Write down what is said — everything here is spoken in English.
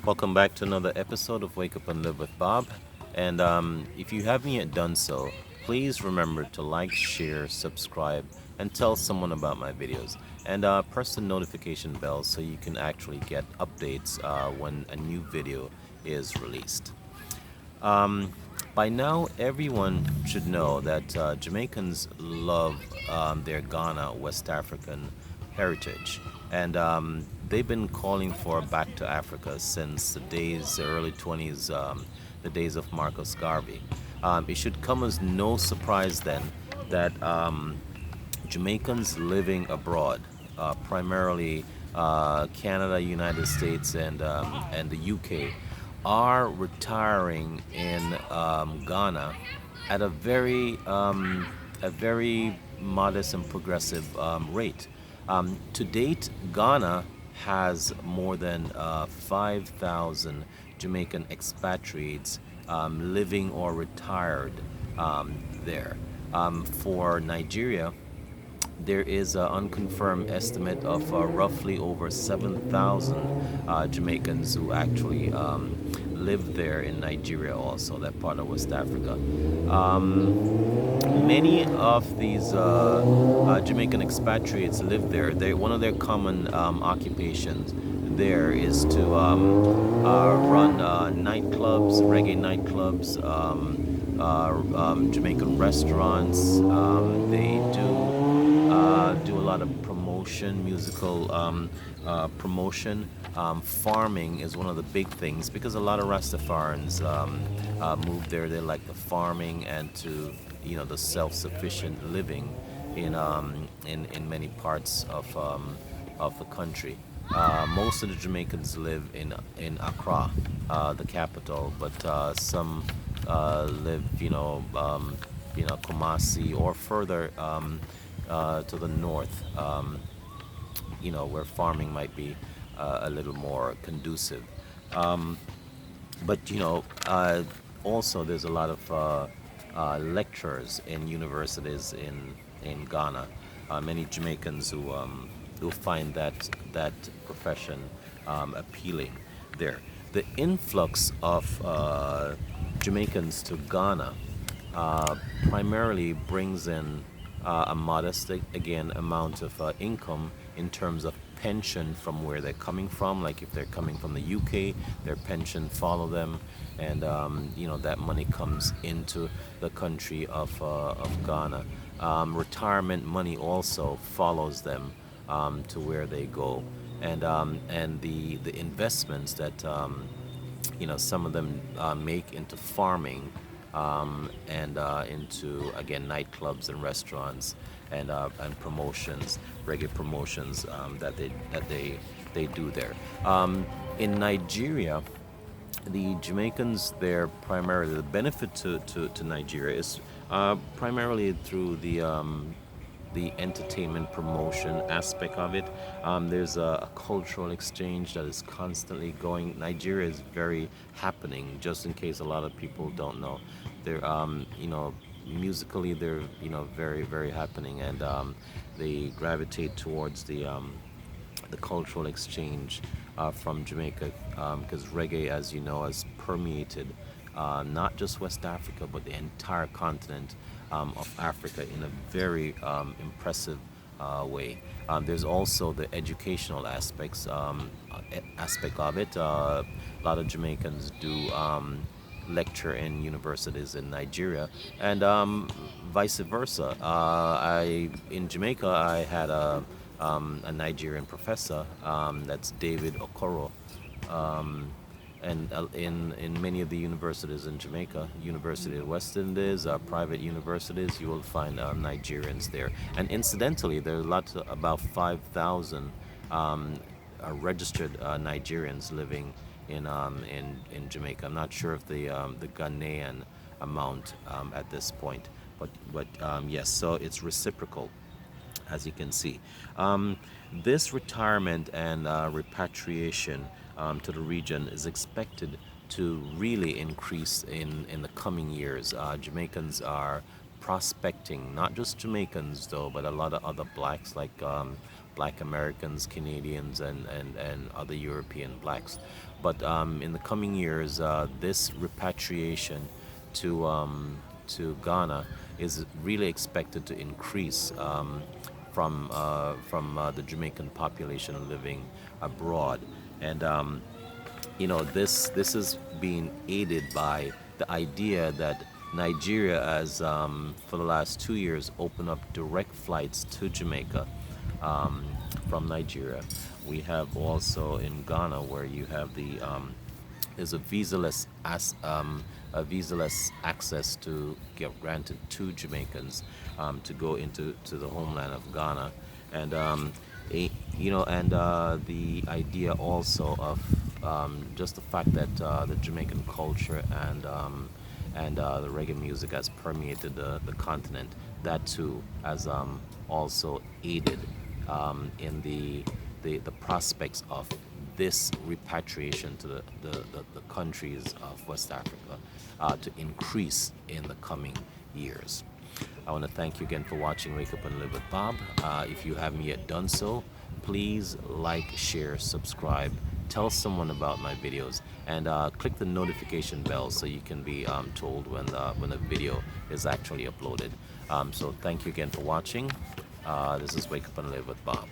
Welcome back to another episode of Wake Up and Live with Bob. And if you haven't yet done so, please remember to like, share, subscribe, and tell someone about my videos. And press the notification bell so you can actually get updates when a new video is released. By now, everyone should know that Jamaicans love their Ghana, West African heritage. And they've been calling for back to Africa since the early 20s, the days of Marcus Garvey. It should come as no surprise then that Jamaicans living abroad, primarily Canada, United States, and the UK, are retiring in Ghana at a very modest and progressive rate. To date, Ghana has more than 5,000 Jamaican expatriates living or retired there. For Nigeria, there is an unconfirmed estimate of roughly over 7,000 Jamaicans who actually live there in Nigeria, also, that part of West Africa. Many of these Jamaican expatriates live there. One of their common occupations there is to run nightclubs, reggae nightclubs, Jamaican restaurants. They do a lot of promotion, musical promotion. Farming is one of the big things because a lot of Rastafarians move there. They like the farming and to the self-sufficient living in many parts of the country. Most of the Jamaicans live in Accra, the capital, but some live Kumasi or further to the north, where farming might be a little more conducive. But also there's a lot of lecturers in universities in Ghana. Many Jamaicans who find that profession appealing there. The influx of Jamaicans to Ghana primarily brings in a modest, again, amount of income in terms of pension from where they're coming from. Like if they're coming from the UK, their pension follow them, and that money comes into the country of Ghana. Retirement money also follows them to where they go, and the investments that some of them make into farming and into, again, nightclubs and restaurants and promotions, reggae promotions that they do there. In Nigeria, the Jamaicans there, primarily the benefit to Nigeria is primarily through the entertainment promotion aspect of it. There's a cultural exchange that is constantly going. Nigeria is very happening. Just in case a lot of people don't know, they're musically they're very very happening, and they gravitate towards the cultural exchange from Jamaica, because reggae, as you know, has permeated not just West Africa but the entire continent of Africa in a very impressive way. There's also the educational aspect of it. A lot of Jamaicans do lecture in universities in Nigeria, and vice versa. In Jamaica, I had a Nigerian professor, that's David Okoro, and in many of the universities in Jamaica, University of West Indies, private universities, you will find Nigerians there. And incidentally, there are about 5,000 registered Nigerians living in Jamaica. I'm not sure if the Ghanaian amount at this point, but yes, so it's reciprocal, as you can see. This retirement and repatriation to the region is expected to really increase in the coming years. Jamaicans are prospecting, not just Jamaicans though, but a lot of other blacks like Black Americans, Canadians, and other European blacks. But in the coming years, this repatriation to Ghana is really expected to increase from the Jamaican population living abroad, and this is being aided by the idea that Nigeria has for the last 2 years opened up direct flights to Jamaica from Nigeria. We have also in Ghana where you have the there's a visa-less access to get granted to Jamaicans to go into the homeland of Ghana, and the idea also of just the fact that the Jamaican culture and the reggae music has permeated the continent. That too has also aided in the prospects of this repatriation to the countries of West Africa to increase in the coming years. I want to thank you again for watching Wake Up and Live with Bob. If you haven't yet done so, please like, share, subscribe, tell someone about my videos, and click the notification bell so you can be told when a video is actually uploaded. So thank you again for watching. This is Wake Up and Live with Bob.